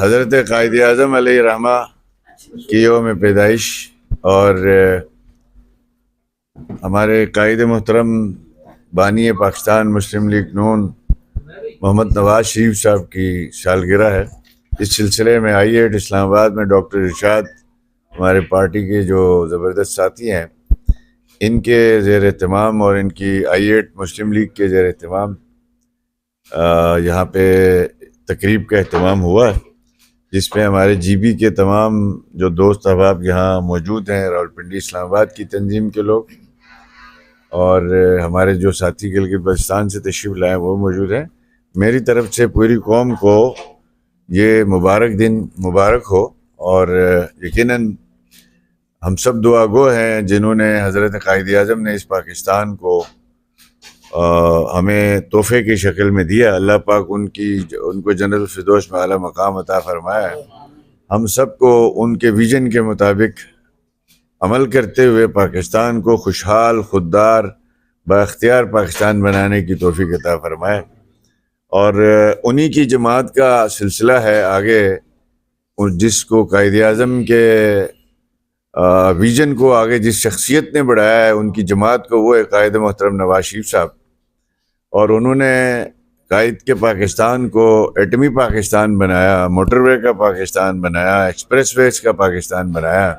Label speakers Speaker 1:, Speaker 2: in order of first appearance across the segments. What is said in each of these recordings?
Speaker 1: حضرت قائد اعظم علیہ رحمہ کی یوم پیدائش اور ہمارے قائد محترم بانی پاکستان مسلم لیگ نون محمد نواز شریف صاحب کی سالگرہ ہے۔ اس سلسلے میں I8 اسلام آباد میں ڈاکٹر ارشاد ہمارے پارٹی کے جو زبردست ساتھی ہیں، ان کے زیر اہتمام اور ان کی I8 مسلم لیگ کے زیر اہتمام یہاں پہ تقریب کا اہتمام ہوا ہے، جس میں ہمارے GB کے تمام جو دوست احباب یہاں موجود ہیں، راولپنڈی اسلام آباد کی تنظیم کے لوگ، اور ہمارے جو ساتھی گلگت بلتستان سے تشریف لائے وہ موجود ہیں۔ میری طرف سے پوری قوم کو یہ مبارک دن مبارک ہو، اور یقیناً ہم سب دعا گو ہیں جنہوں نے حضرت قائد اعظم نے اس پاکستان کو ہمیں تحفے کی شکل میں دیا۔ اللہ پاک ان کو جنت الفردوس میں اعلیٰ مقام عطا فرمایا ہے۔ ہم سب کو ان کے ویژن کے مطابق عمل کرتے ہوئے پاکستان کو خوشحال، خوددار، با اختیار پاکستان بنانے کی توفیق عطا فرمائے، اور انہی کی جماعت کا سلسلہ ہے آگے، جس کو قائد اعظم کے ویژن کو آگے جس شخصیت نے بڑھایا ہے، ان کی جماعت کو، وہ ہے قائد محترم نواز شریف صاحب، اور انہوں نے قائد کے پاکستان کو ایٹمی پاکستان بنایا، موٹر وے کا پاکستان بنایا، ایکسپریس ویز کا پاکستان بنایا،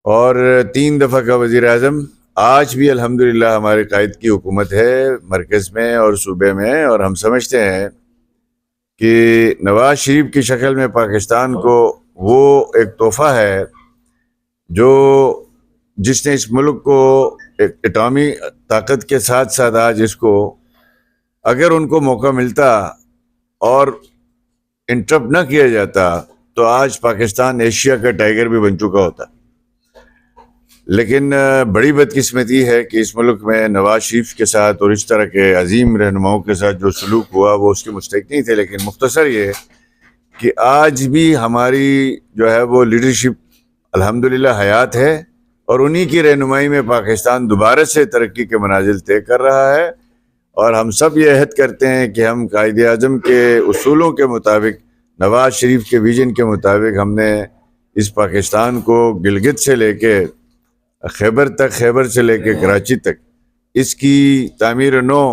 Speaker 1: اور 3 دفعہ کا وزیر اعظم۔ آج بھی الحمدللہ ہمارے قائد کی حکومت ہے مرکز میں اور صوبے میں، اور ہم سمجھتے ہیں کہ نواز شریف کی شکل میں پاکستان کو وہ ایک تحفہ ہے جس نے اس ملک کو ایک ایٹامی طاقت کے ساتھ ساتھ آج اس کو، اگر ان کو موقع ملتا اور انٹرپٹ نہ کیا جاتا تو آج پاکستان ایشیا کا ٹائیگر بھی بن چکا ہوتا۔ لیکن بڑی بدقسمتی ہے کہ اس ملک میں نواز شریف کے ساتھ اور اس طرح کے عظیم رہنماؤں کے ساتھ جو سلوک ہوا وہ اس کے مستحق نہیں تھے۔ لیکن مختصر یہ کہ آج بھی ہماری جو ہے وہ لیڈرشپ الحمدللہ حیات ہے، اور انہی کی رہنمائی میں پاکستان دوبارہ سے ترقی کے منازل طے کر رہا ہے، اور ہم سب یہ عہد کرتے ہیں کہ ہم قائد اعظم کے اصولوں کے مطابق، نواز شریف کے ویژن کے مطابق، ہم نے اس پاکستان کو گلگت سے لے کے خیبر تک، خیبر سے لے کے کراچی تک، اس کی تعمیر نو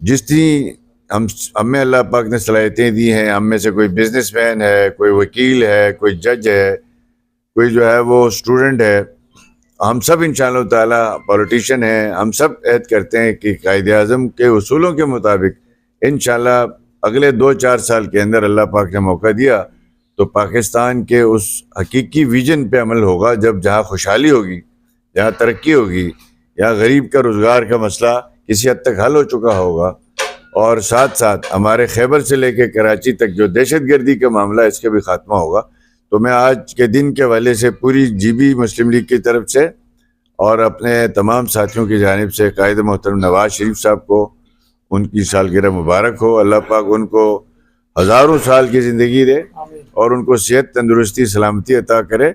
Speaker 1: جتنی ہم میں اللہ پاک نے صلاحیتیں دی ہیں، ہم میں سے کوئی بزنس مین ہے، کوئی وکیل ہے، کوئی جج ہے، کوئی جو ہے وہ اسٹوڈنٹ ہے، ہم سب انشاءاللہ تعالیٰ پولیٹیشین ہیں، ہم سب عہد کرتے ہیں کہ قائد اعظم کے اصولوں کے مطابق انشاءاللہ اگلے 2-4 سال کے اندر اللہ پاک نے موقع دیا تو پاکستان کے اس حقیقی ویژن پہ عمل ہوگا، جہاں خوشحالی ہوگی، جہاں ترقی ہوگی، جہاں غریب کا روزگار کا مسئلہ کسی حد تک حل ہو چکا ہوگا، اور ساتھ ساتھ ہمارے خیبر سے لے کے کراچی تک جو دہشت گردی کا معاملہ ہے اس کا بھی خاتمہ ہوگا۔ تو میں آج کے دن کے حوالے سے پوری GB مسلم لیگ کی طرف سے اور اپنے تمام ساتھیوں کی جانب سے قائد محترم نواز شریف صاحب کو ان کی سالگرہ مبارک ہو۔ اللہ پاک ان کو ہزاروں سال کی زندگی دے اور ان کو صحت، تندرستی، سلامتی عطا کرے،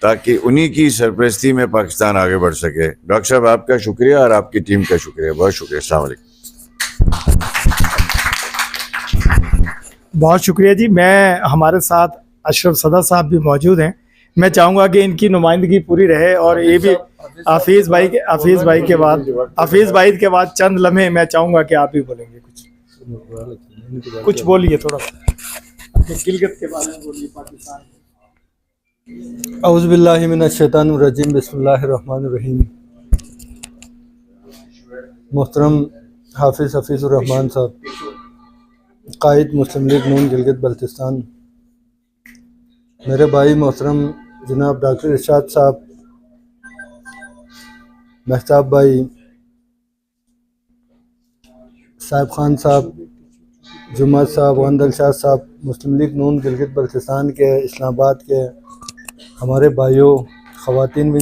Speaker 1: تاکہ انہی کی سرپرستی میں پاکستان آگے بڑھ سکے۔ ڈاکٹر صاحب آپ کا شکریہ اور آپ کی ٹیم کا شکریہ، بہت شکریہ۔ السلام علیکم۔
Speaker 2: بہت شکریہ جی۔ ہمارے ساتھ اشرف صدر صاحب بھی موجود ہیں، میں چاہوں گا کہ ان کی نمائندگی پوری رہے، اور یہ بھی حفیظ بھائی کے بعد چند لمحے میں چاہوں گا کہ آپ بھی بولیں گے، کچھ بولیے، تھوڑا سا گلگت کے بارے میں بولیے، پاکستان۔
Speaker 3: اعوذ باللہ من الشیطان الرجیم، بسم اللہ الرحمن الرحیم۔ محترم حافظ الرحمان صاحب، قائد مسلم لیگ نون گلگت بلتستان، میرے بھائی محترم جناب ڈاکٹر ارشاد صاحب، مہتاب بھائی، صاحب خان صاحب، جمعہ صاحب، وندل شاہ صاحب، مسلم لیگ نون گلگت بلتستان کے، اسلام آباد کے ہمارے بھائیوں، خواتین بھی